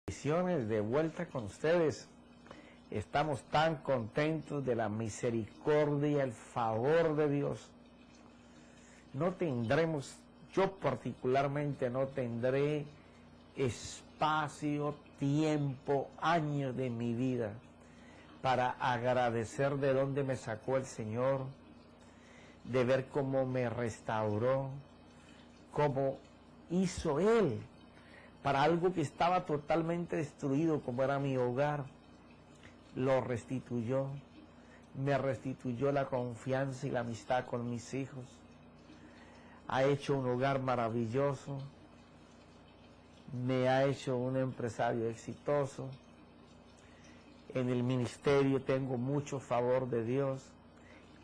Bendiciones, de vuelta con ustedes. Estamos tan contentos de la misericordia, el favor de Dios. No tendremos, yo particularmente no tendré espacio, tiempo, años de mi vida para agradecer de dónde me sacó el Señor, de ver cómo me restauró, cómo hizo Él para algo que estaba totalmente destruido, como era mi hogar. Lo restituyó, me restituyó la confianza y la amistad con mis hijos. Ha hecho un hogar maravilloso, me ha hecho un empresario exitoso. En el ministerio tengo mucho favor de Dios.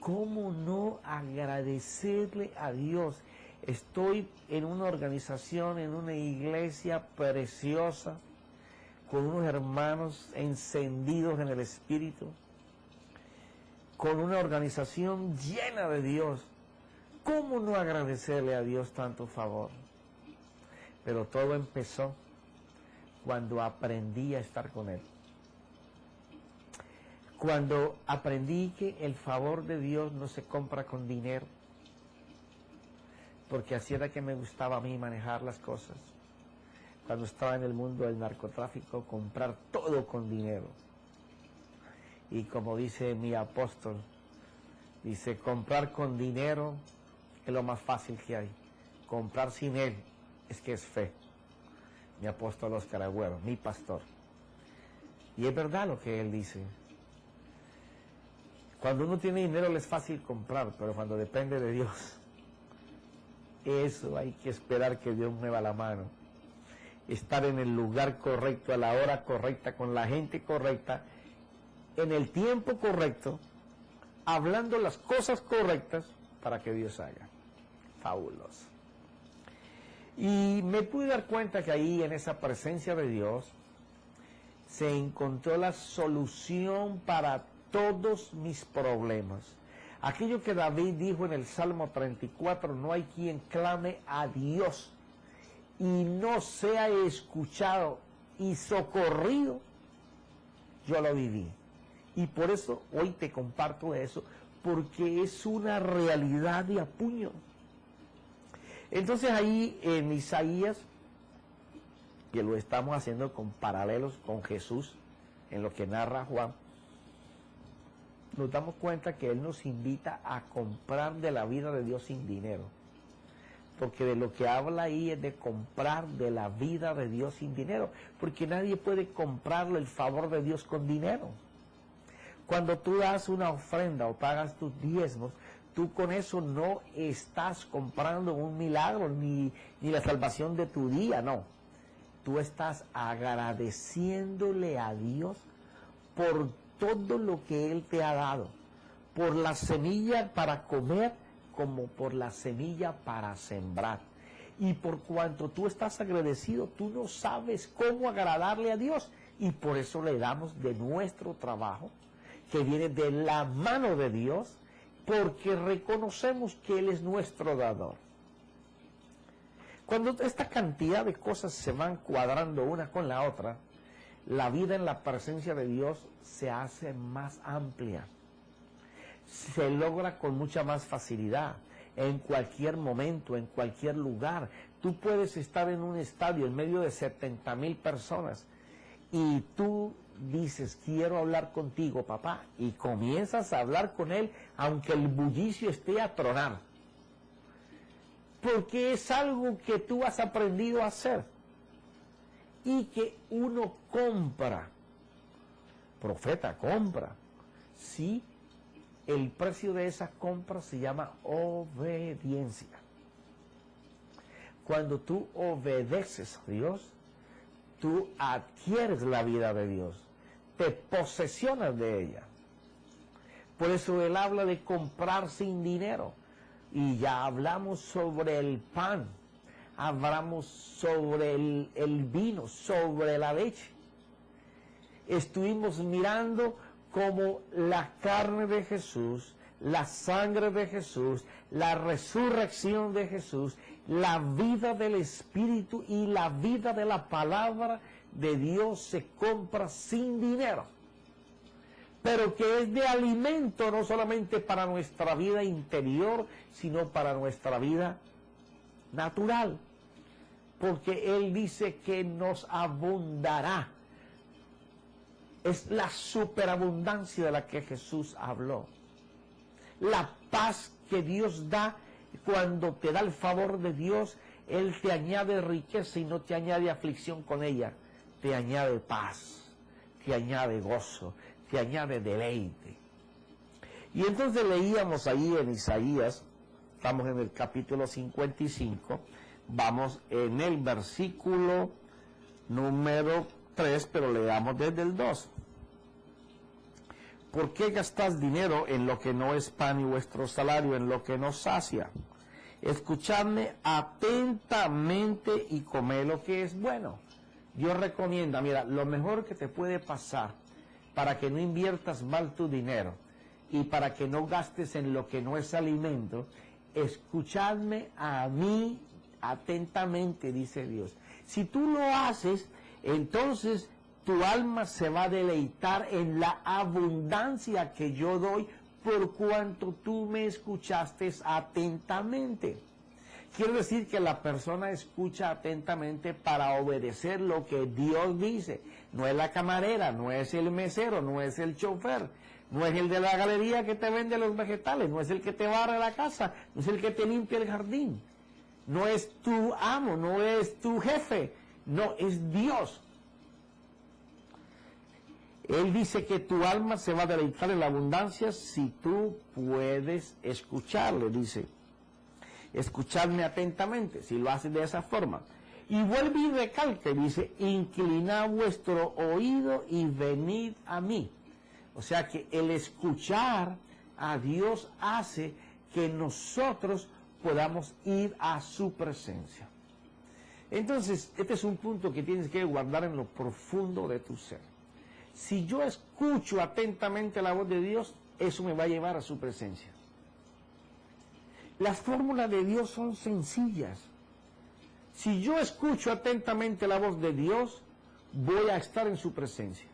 ¿Cómo no agradecerle a Dios? Estoy en una organización, en una iglesia preciosa, con unos hermanos encendidos en el Espíritu, con una organización llena de Dios. ¿Cómo no agradecerle a Dios tanto favor? Pero todo empezó cuando aprendí a estar con Él. Cuando aprendí que el favor de Dios no se compra con dinero, porque así era que me gustaba a mí manejar las cosas. Cuando estaba en el mundo del narcotráfico, comprar todo con dinero. Y como dice mi apóstol, dice, comprar con dinero es lo más fácil que hay. Comprar sin él es que es fe. Mi apóstol Oscar Agüero, mi pastor. Y es verdad lo que él dice. Cuando uno tiene dinero le es fácil comprar, pero cuando depende de Dios, eso hay que esperar que Dios mueva la mano. Estar en el lugar correcto, a la hora correcta, con la gente correcta, en el tiempo correcto, hablando las cosas correctas para que Dios haga. Fabuloso. Y me pude dar cuenta que ahí, en esa presencia de Dios, se encontró la solución para todos mis problemas. Aquello que David dijo en el Salmo 34, no hay quien clame a Dios y no sea escuchado y socorrido, yo lo viví. Y por eso hoy te comparto eso, porque es una realidad de apuño. Entonces ahí en Isaías, que lo estamos haciendo con paralelos con Jesús, en lo que narra Juan, nos damos cuenta que Él nos invita a comprar de la vida de Dios sin dinero. Porque de lo que habla ahí es de comprar de la vida de Dios sin dinero. Porque nadie puede comprarle el favor de Dios con dinero. Cuando tú das una ofrenda o pagas tus diezmos, tú con eso no estás comprando un milagro ni la salvación de tu día, no. Tú estás agradeciéndole a Dios por todo lo que Él te ha dado, por la semilla para comer como por la semilla para sembrar. Y por cuanto tú estás agradecido, tú no sabes cómo agradarle a Dios, y por eso le damos de nuestro trabajo, que viene de la mano de Dios, porque reconocemos que Él es nuestro dador. Cuando esta cantidad de cosas se van cuadrando una con la otra, la vida en la presencia de Dios se hace más amplia, se logra con mucha más facilidad, en cualquier momento, en cualquier lugar. Tú puedes estar en un estadio en medio de 70,000 personas y tú dices, quiero hablar contigo, papá, y comienzas a hablar con él, aunque el bullicio esté a tronar, porque es algo que tú has aprendido a hacer y que uno compra. Profeta, compra. Sí, el precio de esa compra se llama obediencia. Cuando tú obedeces a Dios, tú adquieres la vida de Dios, te posesionas de ella. Por eso Él habla de comprar sin dinero. Y ya hablamos sobre el pan, hablamos sobre el vino, sobre la leche. Estuvimos mirando cómo la carne de Jesús, la sangre de Jesús, la resurrección de Jesús, la vida del Espíritu y la vida de la palabra de Dios se compra sin dinero, pero que es de alimento no solamente para nuestra vida interior, sino para nuestra vida natural, porque Él dice que nos abundará. Es la superabundancia de la que Jesús habló. La paz que Dios da cuando te da el favor de Dios, Él te añade riqueza y no te añade aflicción con ella. Te añade paz, te añade gozo, te añade deleite. Y entonces leíamos ahí en Isaías, estamos en el capítulo 55, vamos en el versículo número 3, pero leamos desde el 2. ¿Por qué gastas dinero en lo que no es pan y vuestro salario en lo que no sacia? Escuchadme atentamente y comed lo que es bueno. Dios recomienda, mira, lo mejor que te puede pasar para que no inviertas mal tu dinero y para que no gastes en lo que no es alimento, escuchadme a mí atentamente, dice Dios. Si tú lo haces, entonces tu alma se va a deleitar en la abundancia que yo doy por cuanto tú me escuchaste atentamente. Quiere decir que la persona escucha atentamente para obedecer lo que Dios dice. No es la camarera, no es el mesero, no es el chofer, no es el de la galería que te vende los vegetales, no es el que te barre la casa, no es el que te limpia el jardín, no es tu amo, no es tu jefe, no, es Dios. Él dice que tu alma se va a deleitar en la abundancia si tú puedes escucharle, dice. Escuchadme atentamente, si lo haces de esa forma. Y vuelve y recalca, dice, inclinad vuestro oído y venid a mí. O sea que el escuchar a Dios hace que nosotros podamos ir a su presencia. Entonces, este es un punto que tienes que guardar en lo profundo de tu ser. Si yo escucho atentamente la voz de Dios, eso me va a llevar a su presencia. Las fórmulas de Dios son sencillas. Si yo escucho atentamente la voz de Dios, voy a estar en su presencia.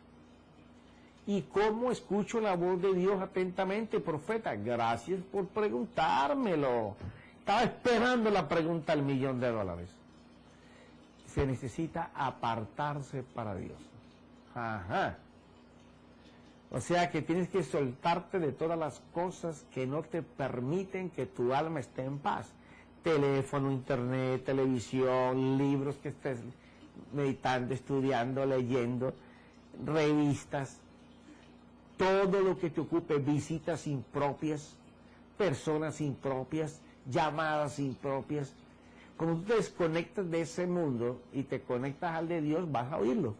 ¿Y cómo escucho la voz de Dios atentamente, profeta? Gracias por preguntármelo. Estaba esperando la pregunta al $1.000.000. Se necesita apartarse para Dios. Ajá. O sea que tienes que soltarte de todas las cosas que no te permiten que tu alma esté en paz. Teléfono, internet, televisión, libros que estés meditando, estudiando, leyendo, revistas, todo lo que te ocupe, visitas impropias, personas impropias, llamadas impropias. Cuando tú te desconectas de ese mundo y te conectas al de Dios, vas a oírlo.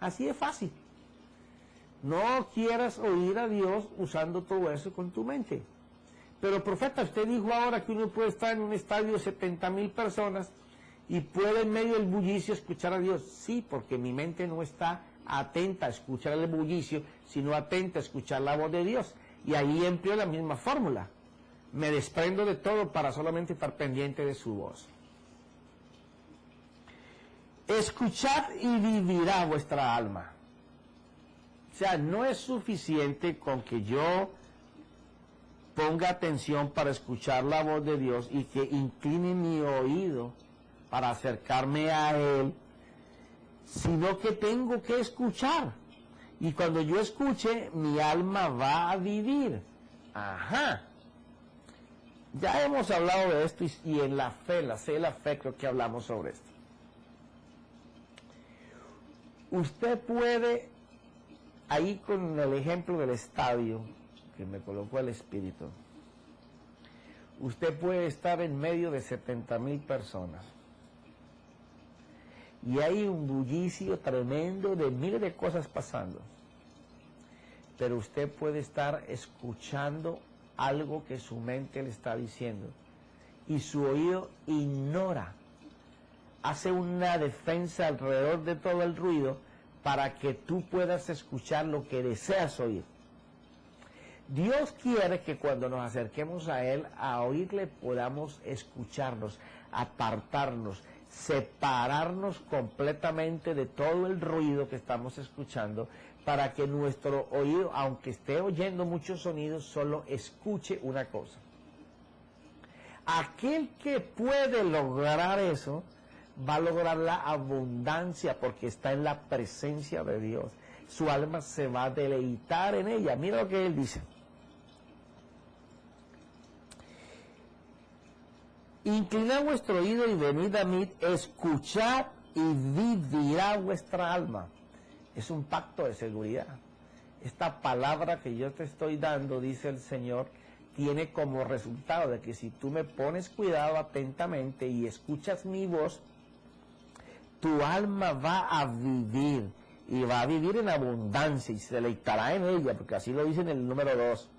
Así de fácil. No quieras oír a Dios usando todo eso con tu mente. Pero profeta, usted dijo ahora que uno puede estar en un estadio de 70,000 personas y puede en medio del bullicio escuchar a Dios. Sí, porque mi mente no está atenta a escuchar el bullicio, sino atenta a escuchar la voz de Dios. Y ahí empleo la misma fórmula. Me desprendo de todo para solamente estar pendiente de su voz. Escuchad y vivirá vuestra alma. O sea, no es suficiente con que yo ponga atención para escuchar la voz de Dios y que incline mi oído para acercarme a Él, sino que tengo que escuchar. Y cuando yo escuche, mi alma va a vivir. Ajá. Ya hemos hablado de esto y en la fe, creo que hablamos sobre esto. Usted puede, ahí con el ejemplo del estadio que me colocó el Espíritu, usted puede estar en medio de 70,000 personas y hay un bullicio tremendo de miles de cosas pasando, pero usted puede estar escuchando algo que su mente le está diciendo y su oído ignora, hace una defensa alrededor de todo el ruido para que tú puedas escuchar lo que deseas oír. Dios quiere que cuando nos acerquemos a Él, a oírle, podamos escucharnos, apartarnos, separarnos completamente de todo el ruido que estamos escuchando, para que nuestro oído, aunque esté oyendo muchos sonidos, solo escuche una cosa. Aquel que puede lograr eso, va a lograr la abundancia porque está en la presencia de Dios. Su alma se va a deleitar en ella. Mira lo que él dice. Inclinad vuestro oído y venid a mí, escuchad y vivirá vuestra alma. Es un pacto de seguridad. Esta palabra que yo te estoy dando, dice el Señor, tiene como resultado de que si tú me pones cuidado atentamente y escuchas mi voz, tu alma va a vivir, y va a vivir en abundancia, y se deleitará en ella, porque así lo dice en el número 2.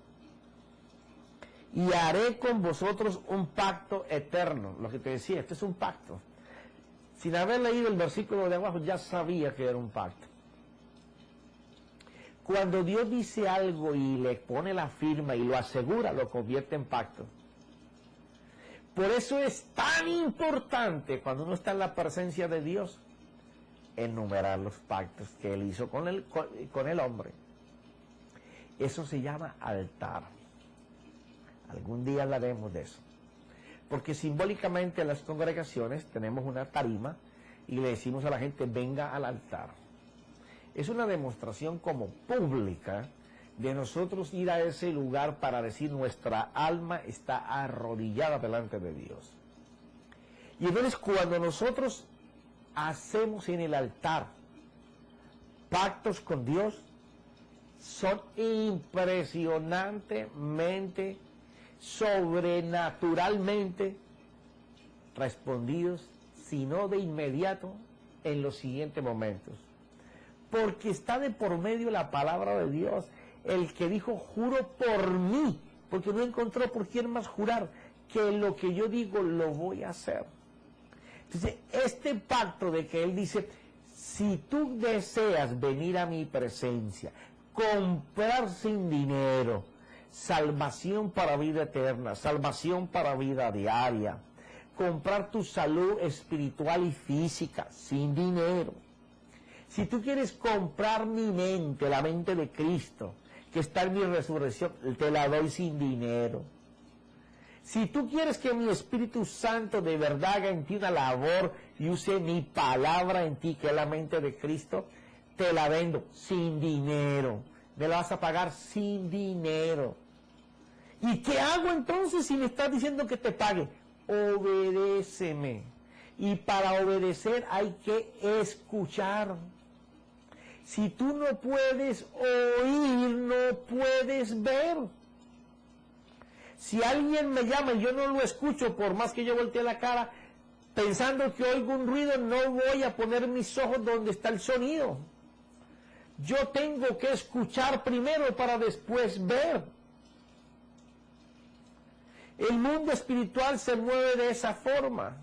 Y haré con vosotros un pacto eterno. Lo que te decía, este es un pacto. Sin haber leído el versículo de abajo, ya sabía que era un pacto. Cuando Dios dice algo y le pone la firma y lo asegura, lo convierte en pacto. Por eso es tan importante, cuando uno está en la presencia de Dios, enumerar los pactos que Él hizo con el hombre. Eso se llama altar. Algún día hablaremos de eso. Porque simbólicamente en las congregaciones tenemos una tarima y le decimos a la gente, venga al altar. Es una demostración como pública de nosotros ir a ese lugar para decir nuestra alma está arrodillada delante de Dios. Y entonces cuando nosotros hacemos en el altar pactos con Dios, son impresionantemente, sobrenaturalmente respondidos, si no de inmediato, en los siguientes momentos. Porque está de por medio la palabra de Dios, el que dijo, juro por mí, porque no encontró por quién más jurar, que lo que yo digo lo voy a hacer. Entonces, este pacto de que Él dice, si tú deseas venir a mi presencia, comprar sin dinero, salvación para vida eterna, salvación para vida diaria, comprar tu salud espiritual y física sin dinero. Si tú quieres comprar mi mente, la mente de Cristo, que está en mi resurrección, te la doy sin dinero. Si tú quieres que mi Espíritu Santo de verdad haga en ti una labor y use mi palabra en ti, que es la mente de Cristo, te la vendo sin dinero. Me la vas a pagar sin dinero. ¿Y qué hago entonces si me estás diciendo que te pague? Obedéceme. Y para obedecer hay que escuchar. Si tú no puedes oír, no puedes ver. Si alguien me llama y yo no lo escucho, por más que yo voltee la cara, pensando que oigo un ruido, no voy a poner mis ojos donde está el sonido. Yo tengo que escuchar primero para después ver. El mundo espiritual se mueve de esa forma.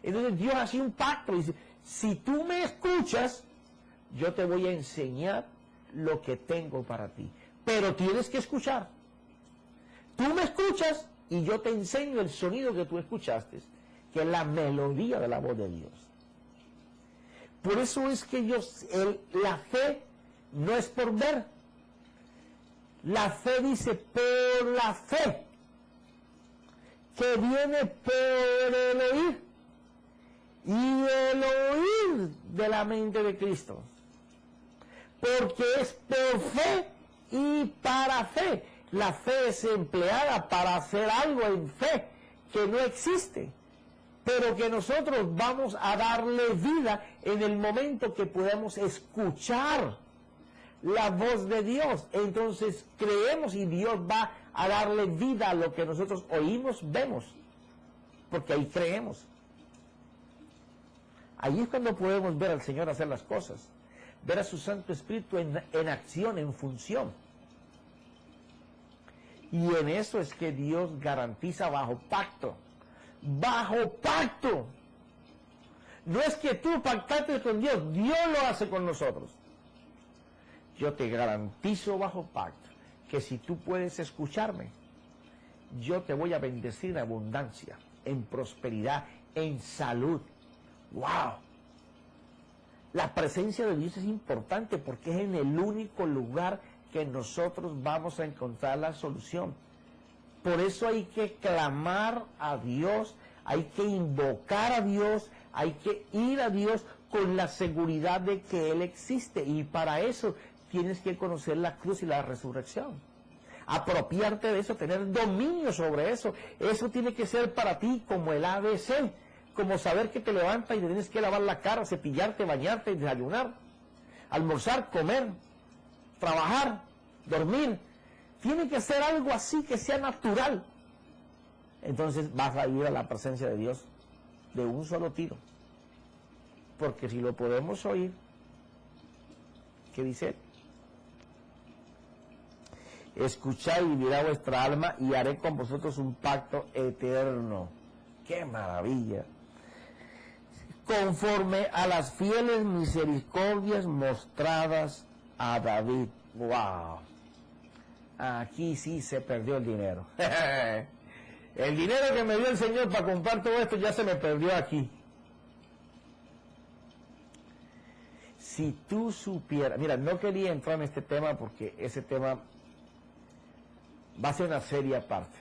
Entonces Dios hace un pacto y dice, si tú me escuchas, yo te voy a enseñar lo que tengo para ti. Pero tienes que escuchar. Tú me escuchas y yo te enseño el sonido que tú escuchaste, que es la melodía de la voz de Dios. Por eso es que la fe no es por ver. La fe dice por la fe, que viene por el oír, y el oír de la mente de Cristo. Porque es por fe y para fe. La fe es empleada para hacer algo en fe que no existe, pero que nosotros vamos a darle vida en el momento que podamos escuchar la voz de Dios. Entonces creemos y Dios va a darle vida a lo que nosotros oímos, vemos, porque ahí creemos. Ahí es cuando podemos ver al Señor hacer las cosas, ver a su Santo Espíritu en acción, en función. Y en eso es que Dios garantiza bajo pacto. Bajo pacto. No es que tú pactaste con Dios, Dios lo hace con nosotros. Yo te garantizo bajo pacto que si tú puedes escucharme, yo te voy a bendecir en abundancia, en prosperidad, en salud. ¡Wow! La presencia de Dios es importante porque es en el único lugar que nosotros vamos a encontrar la solución. Por eso hay que clamar a Dios, hay que invocar a Dios, hay que ir a Dios con la seguridad de que Él existe. Y para eso tienes que conocer la cruz y la resurrección. Apropiarte de eso, tener dominio sobre eso. Eso tiene que ser para ti como el ABC, como saber que te levantas y te tienes que lavar la cara, cepillarte, bañarte, desayunar, almorzar, comer, trabajar, dormir. Tiene que ser algo así que sea natural. Entonces vas a ir a la presencia de Dios de un solo tiro. Porque si lo podemos oír, ¿qué dice él? Escuchad y vivirá vuestra alma y haré con vosotros un pacto eterno. ¡Qué maravilla! Conforme a las fieles misericordias mostradas a David. ¡Wow! Aquí sí se perdió el dinero. El dinero que me dio el Señor para comprar todo esto ya se me perdió aquí. Si tú supieras... Mira, no quería entrar en este tema porque ese tema va a ser una serie aparte.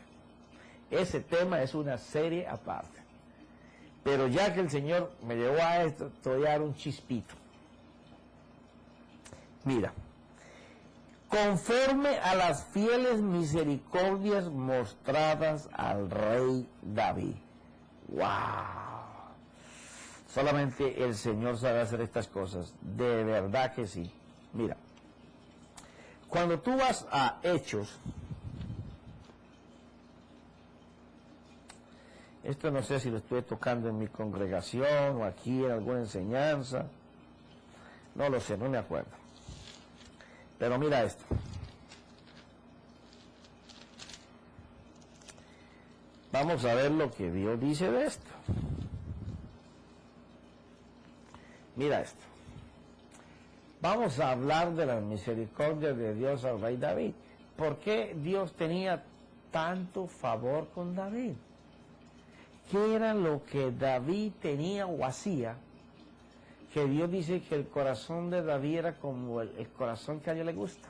Ese tema es una serie aparte. Pero ya que el Señor me llevó a esto, te voy a dar un chispito. Mira, conforme a las fieles misericordias mostradas al rey David. ¡Wow! Solamente el Señor sabe hacer estas cosas. De verdad que sí. Mira, cuando tú vas a Hechos, esto no sé si lo estoy tocando en mi congregación o aquí en alguna enseñanza. No lo sé, no me acuerdo. Pero mira esto. Vamos a ver lo que Dios dice de esto. Mira esto. Vamos a hablar de la misericordia de Dios al rey David. ¿Por qué Dios tenía tanto favor con David? ¿Qué era lo que David tenía o hacía? Que Dios dice que el corazón de David era como el corazón que a Dios le gusta.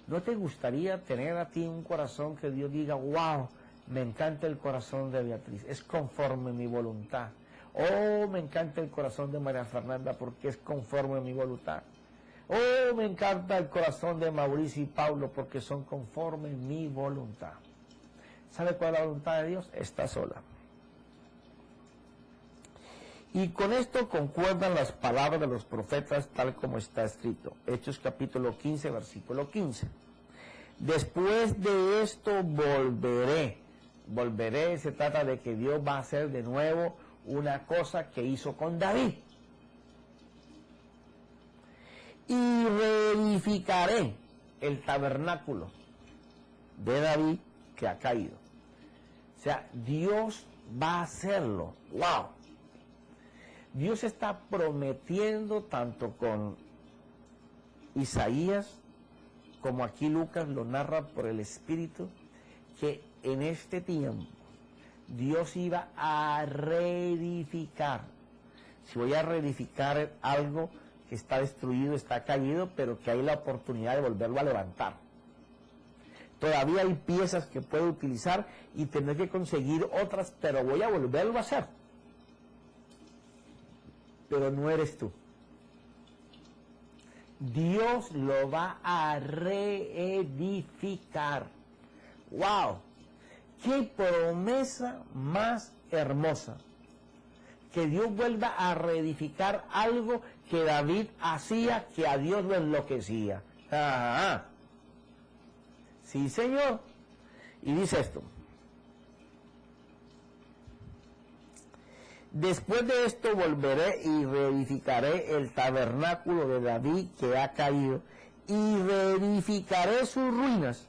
¿No te gustaría tener a ti un corazón que Dios diga, wow, me encanta el corazón de Beatriz, es conforme a mi voluntad? Oh, me encanta el corazón de María Fernanda porque es conforme a mi voluntad. Oh, me encanta el corazón de Mauricio y Paulo porque son conforme a mi voluntad. ¿Sabe cuál es la voluntad de Dios? Está sola. Y con esto concuerdan las palabras de los profetas tal como está escrito. Hechos capítulo 15, versículo 15. Después de esto volveré. Volveré, se trata de que Dios va a hacer de nuevo una cosa que hizo con David. Y reedificaré el tabernáculo de David que ha caído. O sea, Dios va a hacerlo. ¡Wow! Dios está prometiendo tanto con Isaías como aquí Lucas lo narra por el Espíritu, que en este tiempo Dios iba a reedificar. Si voy a reedificar algo que está destruido, está caído, pero que hay la oportunidad de volverlo a levantar. Todavía hay piezas que puedo utilizar y tendré que conseguir otras, pero voy a volverlo a hacer. Pero no eres tú. Dios lo va a reedificar. ¡Wow! ¡Qué promesa más hermosa! Que Dios vuelva a reedificar algo que David hacía que a Dios lo enloquecía. ¡Ah! Sí, Señor. Y dice esto. Después de esto volveré y reedificaré el tabernáculo de David que ha caído y reedificaré sus ruinas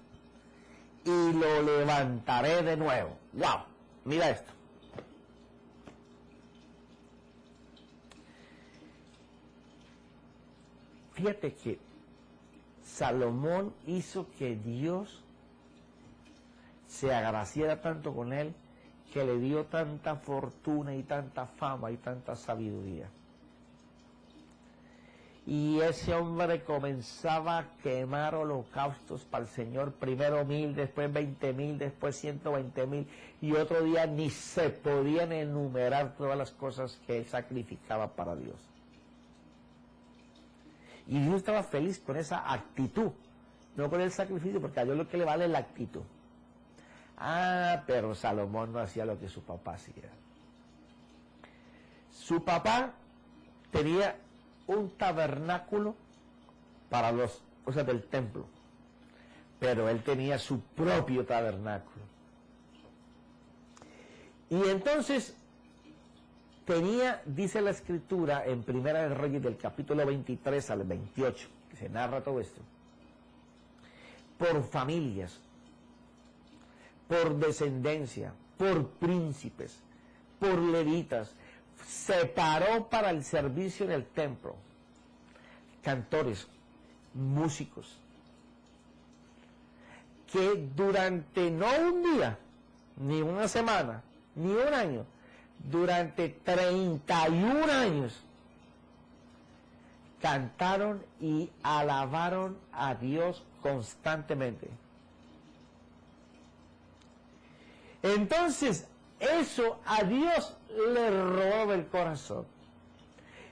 y lo levantaré de nuevo. ¡Wow! Mira esto. Fíjate que Salomón hizo que Dios se agraciara tanto con él que le dio tanta fortuna y tanta fama y tanta sabiduría. Y ese hombre comenzaba a quemar holocaustos para el Señor, primero 1000, después 20,000, después 120,000, y otro día ni se podían enumerar todas las cosas que él sacrificaba para Dios. Y Dios estaba feliz con esa actitud, no con el sacrificio, porque a Dios lo que le vale es la actitud. Ah, pero Salomón no hacía lo que su papá hacía. Su papá tenía un tabernáculo para los cosas del templo, pero él tenía su propio tabernáculo. Y entonces tenía, dice la escritura en Primera de Reyes del capítulo 23 al 28, que se narra todo esto, por familias, por descendencia, por príncipes, por levitas, separó para el servicio en el templo cantores, músicos, que durante no un día, ni una semana, ni un año, durante 31 años cantaron y alabaron a Dios constantemente. Entonces, eso a Dios le roba el corazón.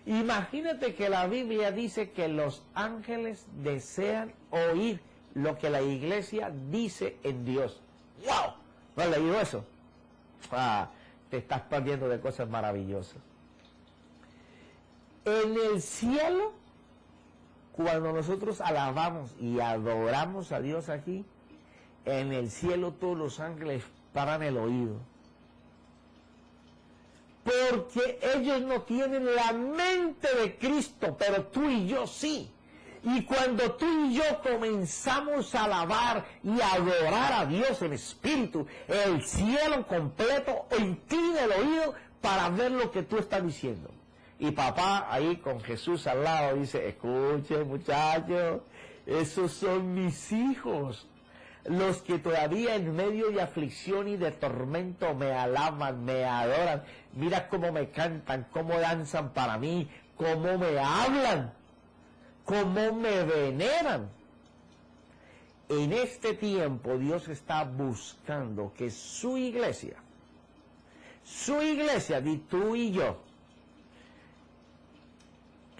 Imagínate que la Biblia dice que los ángeles desean oír lo que la iglesia dice en Dios. ¡Wow! ¿No has leído eso? Te estás perdiendo de cosas maravillosas. En el cielo, cuando nosotros alabamos y adoramos a Dios aquí, en el cielo todos los ángeles paran el oído. Porque ellos no tienen la mente de Cristo, pero tú y yo sí. Y cuando tú y yo comenzamos a alabar y a adorar a Dios en espíritu, el cielo completo inclina el oído para ver lo que tú estás diciendo. Y papá ahí con Jesús al lado dice, escuchen muchachos, esos son mis hijos, los que todavía en medio de aflicción y de tormento me alaban, me adoran. Mira cómo me cantan, cómo danzan para mí, cómo me hablan, cómo me veneran. En este tiempo Dios está buscando que su iglesia, di tú y yo,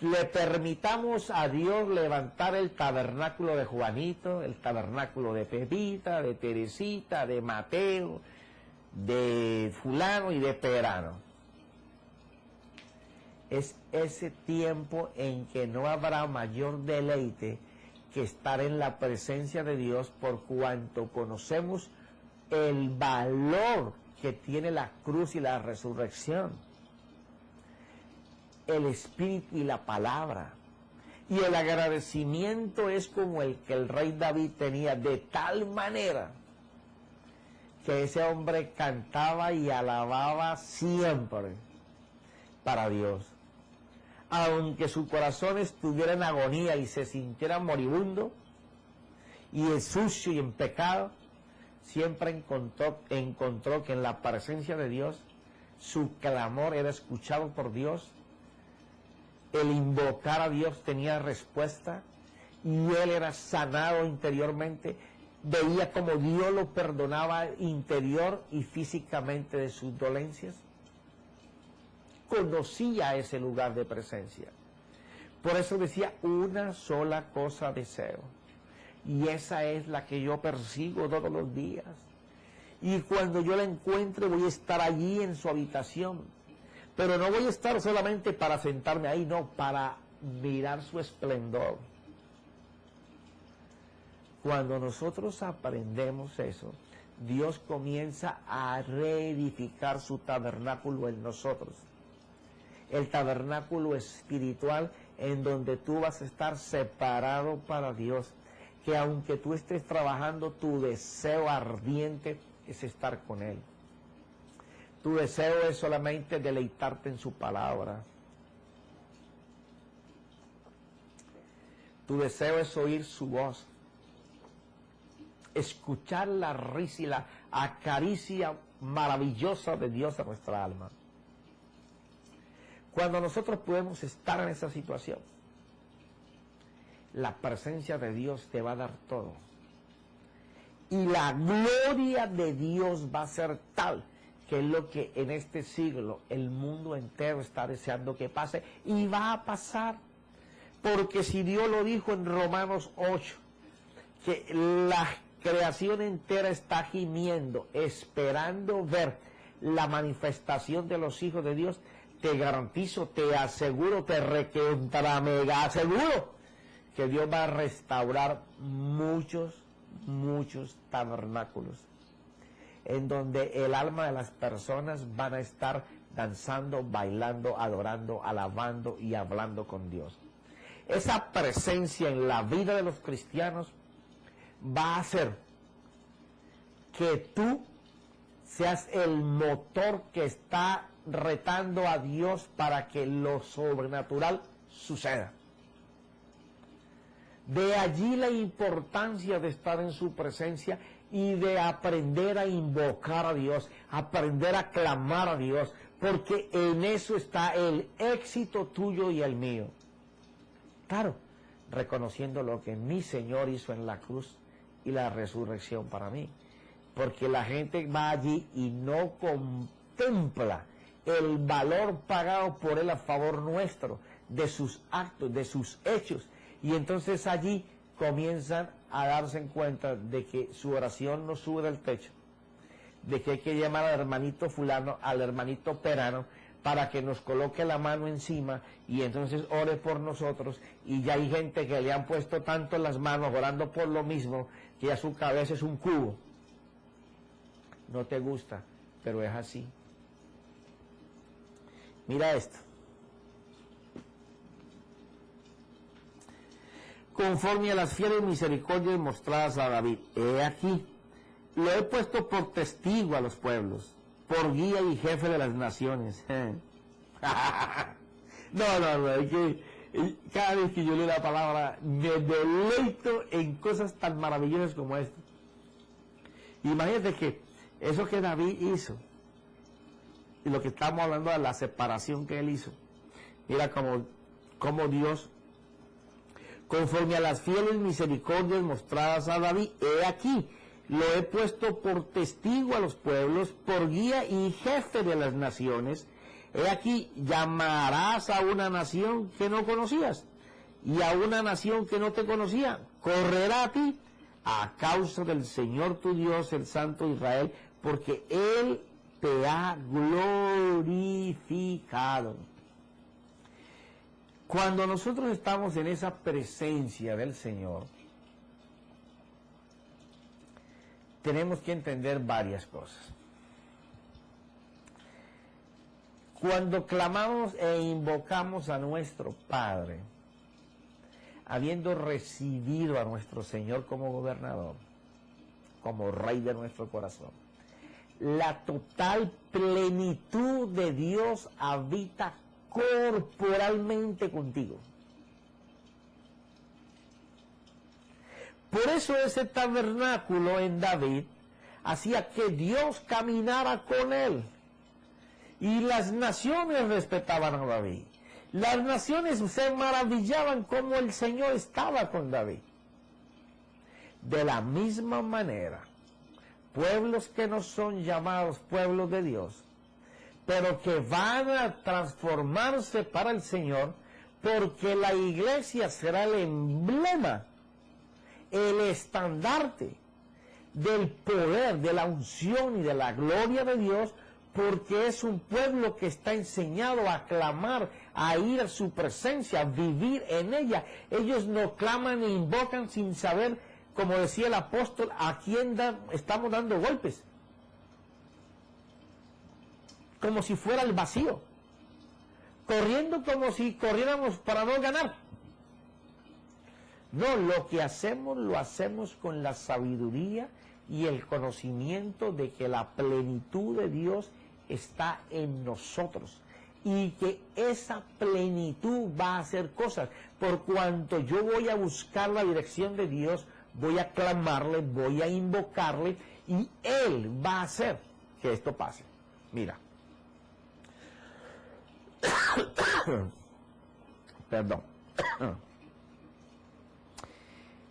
le permitamos a Dios levantar el tabernáculo de Juanito, el tabernáculo de Pepita, de Teresita, de Mateo, de fulano y de perano. Es ese tiempo en que no habrá mayor deleite que estar en la presencia de Dios, por cuanto conocemos el valor que tiene la cruz y la resurrección, el Espíritu y la palabra. Y el agradecimiento es como el que el rey David tenía, de tal manera que ese hombre cantaba y alababa siempre para Dios. Aunque su corazón estuviera en agonía y se sintiera moribundo y sucio y en pecado, siempre encontró que en la presencia de Dios su clamor era escuchado por Dios. El invocar a Dios tenía respuesta y él era sanado interiormente. Veía como Dios lo perdonaba interior y físicamente de sus dolencias. Conocía ese lugar de presencia. Por eso decía, una sola cosa deseo, y esa es la que yo persigo todos los días. Y cuando yo la encuentre voy a estar allí en su habitación. Pero no voy a estar solamente para sentarme ahí, no, para mirar su esplendor. Cuando nosotros aprendemos eso, Dios comienza a reedificar su tabernáculo en nosotros. El tabernáculo espiritual en donde tú vas a estar separado para Dios. Que aunque tú estés trabajando, tu deseo ardiente es estar con Él. Tu deseo es solamente deleitarte en su palabra. Tu deseo es oír su voz. Escuchar la risa y la acaricia maravillosa de Dios en nuestra alma. Cuando nosotros podemos estar en esa situación, la presencia de Dios te va a dar todo. Y la gloria de Dios va a ser tal, que es lo que en este siglo el mundo entero está deseando que pase, y va a pasar. Porque si Dios lo dijo en Romanos 8, que la creación entera está gimiendo, esperando ver la manifestación de los hijos de Dios, te garantizo, te aseguro, te recontra mega aseguro, que Dios va a restaurar muchos tabernáculos, en donde el alma de las personas van a estar danzando, bailando, adorando, alabando y hablando con Dios. Esa presencia en la vida de los cristianos va a hacer que tú seas el motor que está retando a Dios para que lo sobrenatural suceda. De allí la importancia de estar en su presencia y de aprender a invocar a Dios, aprender a clamar a Dios, porque en eso está el éxito tuyo y el mío. Claro, reconociendo lo que mi Señor hizo en la cruz y la resurrección para mí. Porque la gente va allí y no contempla el valor pagado por Él a favor nuestro, de sus actos, de sus hechos. Y entonces allí comienzan a darse en cuenta de que su oración no sube del techo, de que hay que llamar al hermanito fulano, al hermanito perano, para que nos coloque la mano encima y entonces ore por nosotros. Y ya hay gente que le han puesto tanto en las manos orando por lo mismo, que ya su cabeza es un cubo. No te gusta, pero es así. Mira esto. Conforme a las fieles misericordias mostradas a David, he aquí, lo he puesto por testigo a los pueblos, por guía y jefe de las naciones. No, es que cada vez que yo leo la palabra me deleito en cosas tan maravillosas como esta. Imagínate que eso que David hizo, y lo que estamos hablando de la separación que él hizo, mira como Dios, conforme a las fieles misericordias mostradas a David, he aquí, lo he puesto por testigo a los pueblos, por guía y jefe de las naciones. He aquí, llamarás a una nación que no conocías, y a una nación que no te conocía, correrá a ti, a causa del Señor tu Dios, el Santo Israel, porque Él te ha glorificado. Cuando nosotros estamos en esa presencia del Señor, tenemos que entender varias cosas. Cuando clamamos e invocamos a nuestro Padre, habiendo recibido a nuestro Señor como gobernador, como Rey de nuestro corazón, la total plenitud de Dios habita corporalmente contigo. Por eso ese tabernáculo en David hacía que Dios caminara con él. Y las naciones respetaban a David. Las naciones se maravillaban cómo el Señor estaba con David. De la misma manera, pueblos que no son llamados pueblos de Dios, pero que van a transformarse para el Señor, porque la iglesia será el emblema, el estandarte del poder, de la unción y de la gloria de Dios, porque es un pueblo que está enseñado a clamar, a ir a su presencia, a vivir en ella. Ellos no claman e invocan sin saber, como decía el apóstol, a quién estamos dando golpes. Como si fuera el vacío. Corriendo como si corriéramos para no ganar. No, lo que hacemos lo hacemos con la sabiduría y el conocimiento de que la plenitud de Dios está en nosotros y que esa plenitud va a hacer cosas. Por cuanto yo voy a buscar la dirección de Dios, voy a clamarle, voy a invocarle y Él va a hacer que esto pase. Mira. Perdón.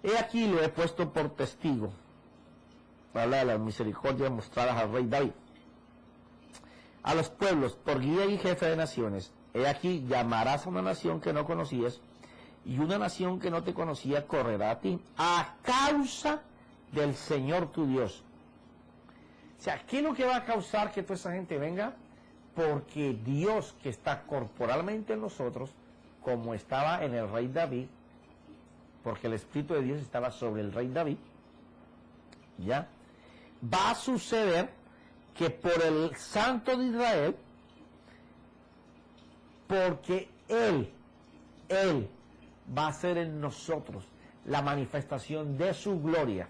He aquí lo he puesto por testigo. Habla de las misericordias mostradas al rey David. A los pueblos, por guía y jefe de naciones. He aquí llamarás a una nación que no conocías, y una nación que no te conocía correrá a ti, a causa del Señor tu Dios. O sea, ¿qué es lo que va a causar que toda esa gente venga? Porque Dios, que está corporalmente en nosotros, como estaba en el rey David, porque el Espíritu de Dios estaba sobre el rey David, ¿ya? Va a suceder que por el Santo de Israel, porque Él va a ser en nosotros la manifestación de su gloria.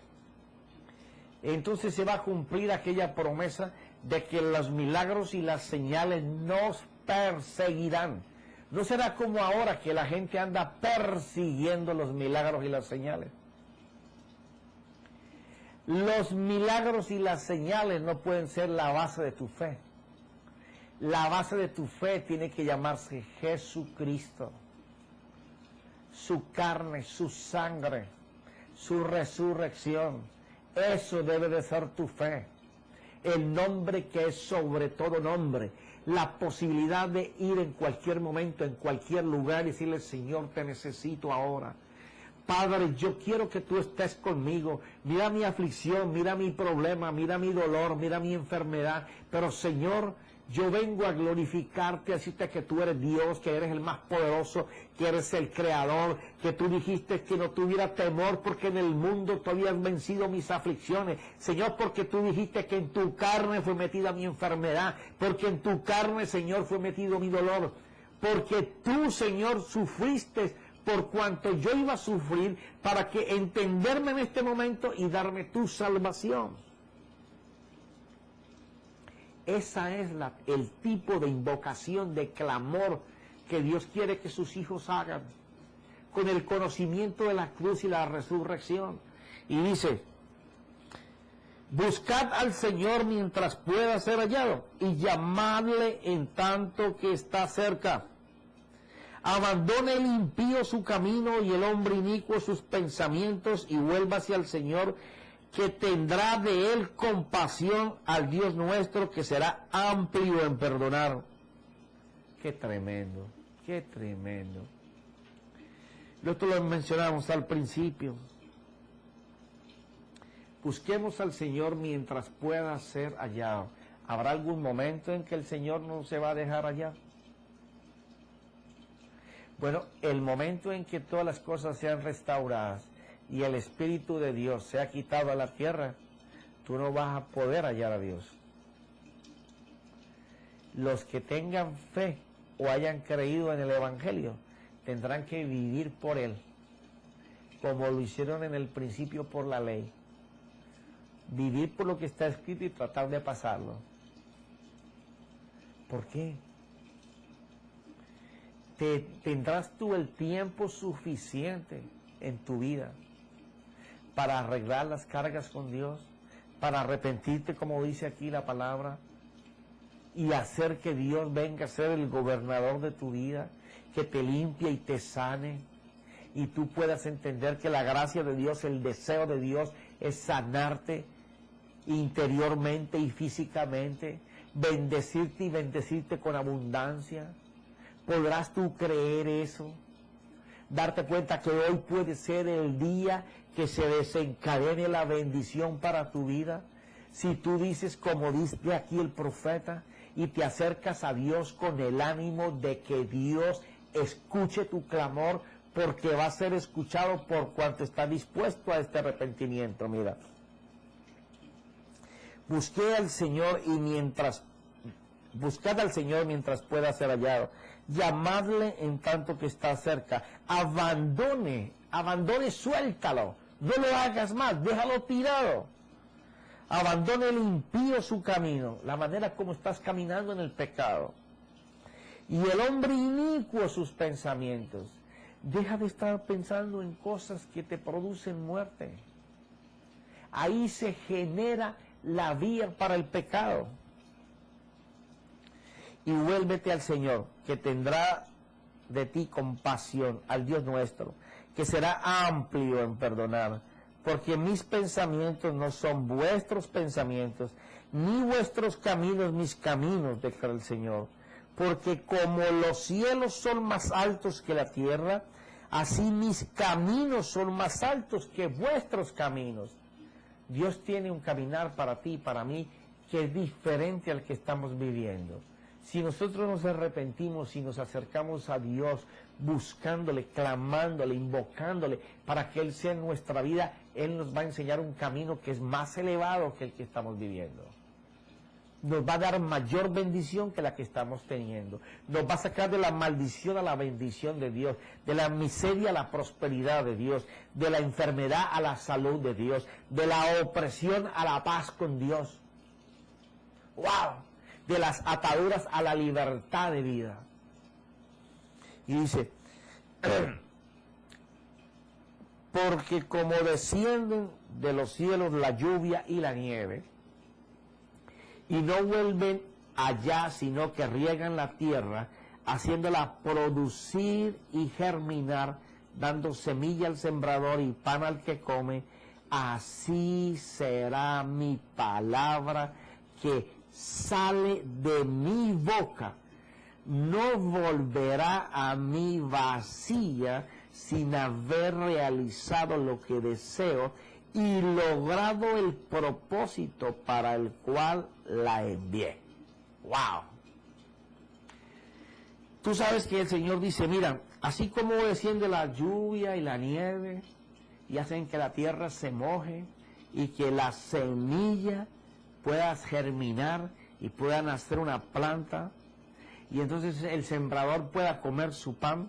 Entonces se va a cumplir aquella promesa de que los milagros y las señales nos perseguirán. No será como ahora que la gente anda persiguiendo los milagros y las señales. Los milagros y las señales no pueden ser la base de tu fe. La base de tu fe tiene que llamarse Jesucristo. Su carne, su sangre, su resurrección. Eso debe de ser tu fe. El nombre que es sobre todo nombre. La posibilidad de ir en cualquier momento, en cualquier lugar y decirle, Señor, te necesito ahora. Padre, yo quiero que tú estés conmigo. Mira mi aflicción, mira mi problema, mira mi dolor, mira mi enfermedad. Pero Señor, yo vengo a glorificarte, a decirte que tú eres Dios, que eres el más poderoso, que eres el creador, que tú dijiste que no tuviera temor porque en el mundo tú habías vencido mis aflicciones. Señor, porque tú dijiste que en tu carne fue metida mi enfermedad, porque en tu carne, Señor, fue metido mi dolor. Porque tú, Señor, sufriste por cuanto yo iba a sufrir para que entenderme en este momento y darme tu salvación. Esa es el tipo de invocación, de clamor que Dios quiere que sus hijos hagan, con el conocimiento de la cruz y la resurrección. Y dice, buscad al Señor mientras pueda ser hallado, y llamadle en tanto que está cerca. Abandone el impío su camino y el hombre inicuo sus pensamientos, y vuelva hacia el Señor, que tendrá de él compasión, al Dios nuestro, que será amplio en perdonar. Qué tremendo, qué tremendo. Esto lo mencionamos al principio. Busquemos al Señor mientras pueda ser hallado. ¿Habrá algún momento en que el Señor no se va a dejar hallar? Bueno, el momento en que todas las cosas sean restauradas y el Espíritu de Dios se ha quitado a la tierra, tú no vas a poder hallar a Dios. Los que tengan fe o hayan creído en el Evangelio tendrán que vivir por Él, como lo hicieron en el principio por la ley. Vivir por lo que está escrito y tratar de pasarlo. ¿Por qué? Tendrás tú el tiempo suficiente en tu vida para arreglar las cargas con Dios, para arrepentirte, como dice aquí la palabra, y hacer que Dios venga a ser el gobernador de tu vida, que te limpie y te sane, y tú puedas entender que la gracia de Dios, el deseo de Dios es sanarte interiormente y físicamente, bendecirte y bendecirte con abundancia. ¿Podrás tú creer eso? Darte cuenta que hoy puede ser el día que se desencadene la bendición para tu vida. Si tú dices, como dice aquí el profeta, y te acercas a Dios con el ánimo de que Dios escuche tu clamor, porque va a ser escuchado por cuanto está dispuesto a este arrepentimiento. Mira, busquad al Señor mientras pueda ser hallado. Llamadle en tanto que está cerca. Abandone, suéltalo. No lo hagas más, déjalo tirado. Abandone el impío su camino, la manera como estás caminando en el pecado. Y el hombre inicuo sus pensamientos. Deja de estar pensando en cosas que te producen muerte. Ahí se genera la vía para el pecado. y vuélvete al Señor, que tendrá de ti compasión, al Dios nuestro, que será amplio en perdonar, porque mis pensamientos no son vuestros pensamientos, ni vuestros caminos mis caminos, declara el Señor. Porque como los cielos son más altos que la tierra, así mis caminos son más altos que vuestros caminos. Dios tiene un caminar para ti y para mí que es diferente al que estamos viviendo. Si nosotros nos arrepentimos y nos acercamos a Dios buscándole, clamándole, invocándole para que Él sea en nuestra vida, Él nos va a enseñar un camino que es más elevado que el que estamos viviendo. Nos va a dar mayor bendición que la que estamos teniendo. Nos va a sacar de la maldición a la bendición de Dios, de la miseria a la prosperidad de Dios, de la enfermedad a la salud de Dios, de la opresión a la paz con Dios. ¡Wow! De las ataduras a la libertad de vida. Y dice, porque como descienden de los cielos la lluvia y la nieve, y no vuelven allá, sino que riegan la tierra, haciéndola producir y germinar, dando semilla al sembrador y pan al que come, así será mi palabra que sale de mi boca. No volverá a mí vacía sin haber realizado lo que deseo y logrado el propósito para el cual la envié. ¡Wow! Tú sabes que el Señor dice, mira, así como desciende la lluvia y la nieve y hacen que la tierra se moje y que la semilla pueda germinar y pueda nacer una planta y entonces el sembrador pueda comer su pan,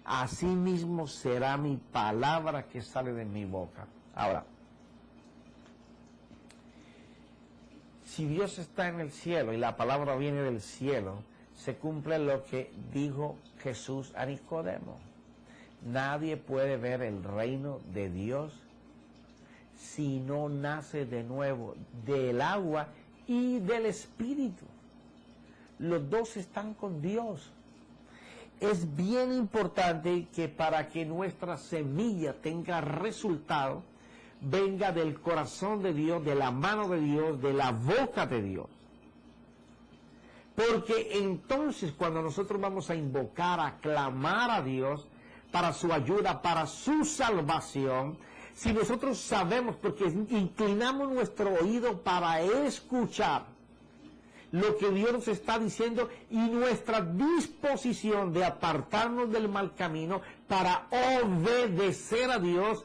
así mismo será mi palabra que sale de mi boca. Ahora, si Dios está en el cielo y la palabra viene del cielo, se cumple lo que dijo Jesús a Nicodemo. Nadie puede ver el reino de Dios si no nace de nuevo del agua y del Espíritu. Los dos están con Dios. Es bien importante que para que nuestra semilla tenga resultado, venga del corazón de Dios, de la mano de Dios, de la boca de Dios. Porque entonces cuando nosotros vamos a invocar, a clamar a Dios para su ayuda, para su salvación, si nosotros sabemos, porque inclinamos nuestro oído para escuchar lo que Dios nos está diciendo y nuestra disposición de apartarnos del mal camino para obedecer a Dios,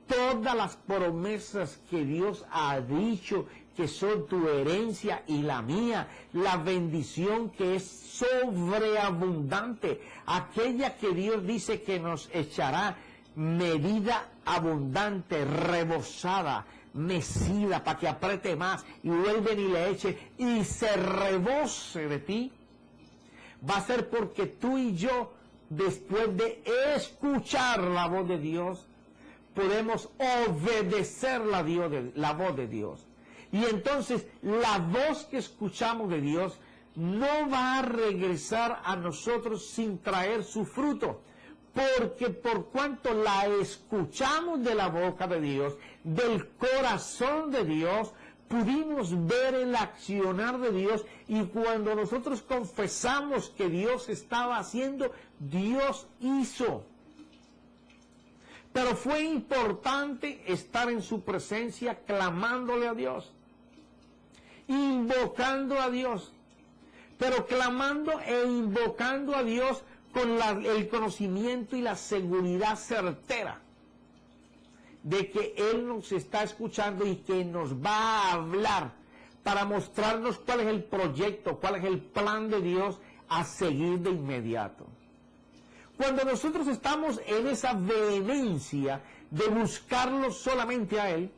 todas las promesas que Dios ha dicho que son tu herencia y la mía, la bendición que es sobreabundante, aquella que Dios dice que nos echará medida abundante, rebosada, mecida, para que apriete más y vuelven y le eche y se rebose de ti, va a ser porque tú y yo, después de escuchar la voz de Dios, podemos obedecer la voz de Dios. Y entonces la voz que escuchamos de Dios no va a regresar a nosotros sin traer su fruto. Porque por cuanto la escuchamos de la boca de Dios, del corazón de Dios, pudimos ver el accionar de Dios y cuando nosotros confesamos que Dios estaba haciendo, Dios hizo. Pero fue importante estar en su presencia clamándole a Dios, invocando a Dios, pero clamando e invocando a Dios con el conocimiento y la seguridad certera de que Él nos está escuchando y que nos va a hablar para mostrarnos cuál es el proyecto, cuál es el plan de Dios a seguir de inmediato. Cuando nosotros estamos en esa vehemencia de buscarlo solamente a Él,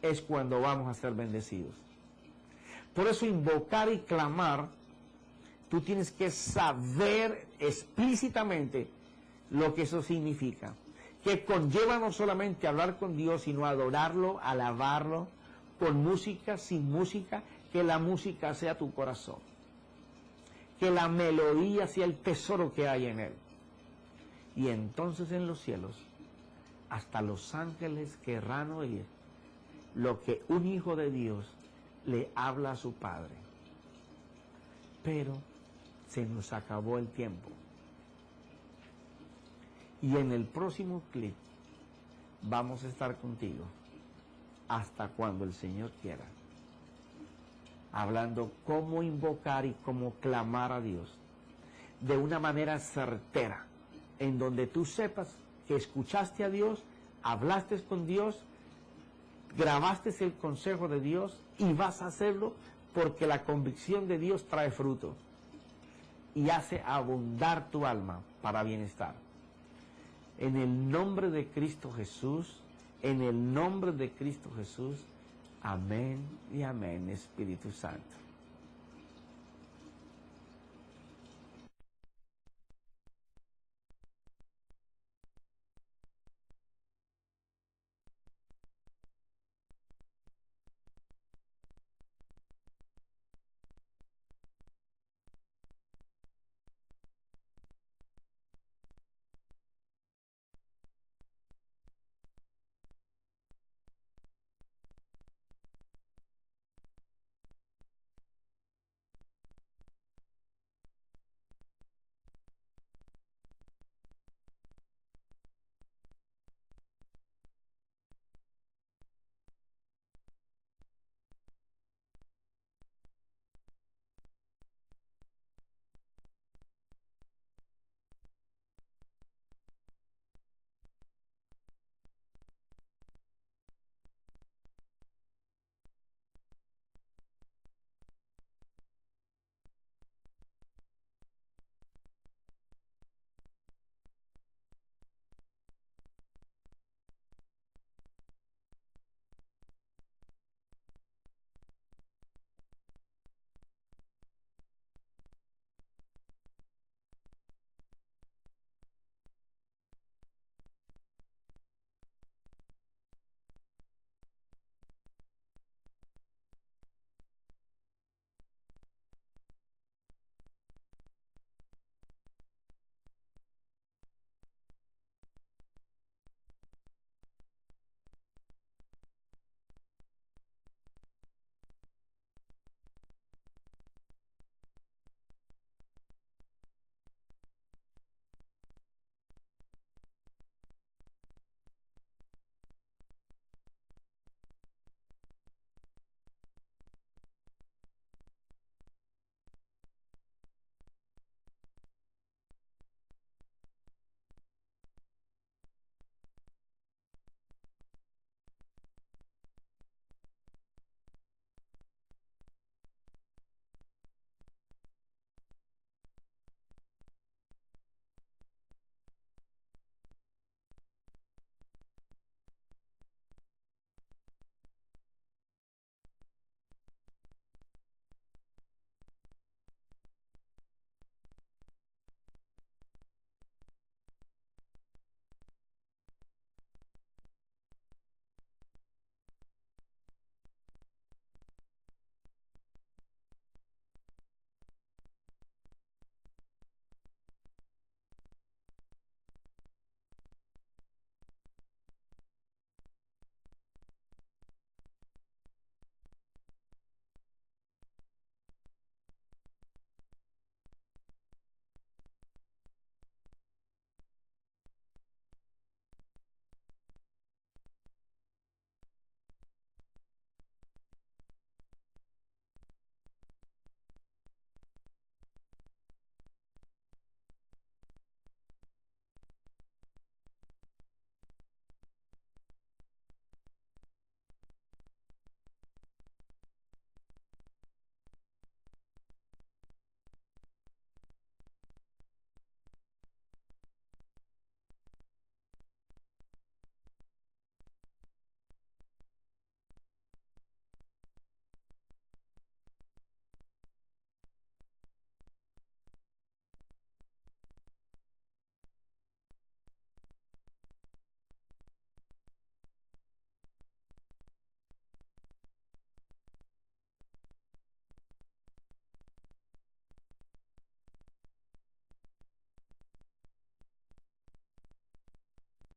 es cuando vamos a ser bendecidos. Por eso invocar y clamar, tú tienes que saber explícitamente lo que eso significa, que conlleva no solamente hablar con Dios, sino adorarlo, alabarlo, con música, sin música, que la música sea tu corazón. que la melodía sea el tesoro que hay en él. Y entonces en los cielos, hasta los ángeles querrán oír lo que un hijo de Dios le habla a su Padre. Pero se nos acabó el tiempo. Y en el próximo clip vamos a estar contigo hasta cuando el Señor quiera, hablando cómo invocar y cómo clamar a Dios de una manera certera, en donde tú sepas que escuchaste a Dios, hablaste con Dios, grabaste el consejo de Dios y vas a hacerlo porque la convicción de Dios trae fruto y hace abundar tu alma para bienestar. En el nombre de Cristo Jesús, en el nombre de Cristo Jesús, amén y amén, Espíritu Santo.